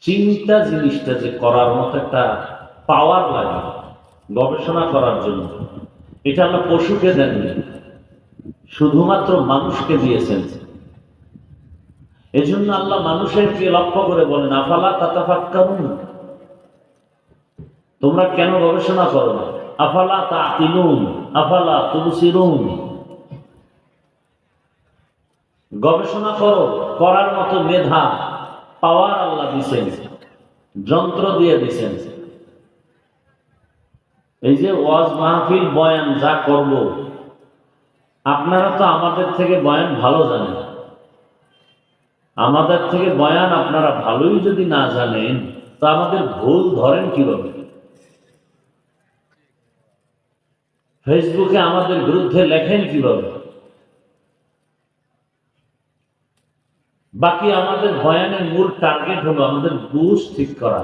চিন্তা জিনিসটা যে করার মতো একটা পাওয়ার লাগে গবেষণা করার জন্য, এটা আল্লাহ পশুকে দেননি, শুধুমাত্র মানুষকে দিয়েছেন। এজন্য আল্লাহ মানুষেরকে লক্ষ্য করে বলেন, আফালা তাতাফাক্কারুন, তোমরা কেন গবেষণা করো না? আফালা তাকিলুন, আফালা তুবসিরুন, গবেষণা করো, করার মতো মেধা পাওয়ার আল্লাহ দিছেন, যন্ত্র দিয়ে দিছেন। এই যে ওয়াজ মাহফিল বয়ান যা করব, আপনারা তো আমাদের থেকে বয়ান ভালো জানেন। আমাদের থেকে বয়ান আপনারা ভালোই যদি না জানেন, তা আমাদের ভুল ধরেন কিভাবে? ফেসবুকে আমাদের বিরুদ্ধে লেখেন কিভাবে? বাকি আমাদের বয়ানের মূল টার্গেট হলো আমাদের বুঝ ঠিক করা।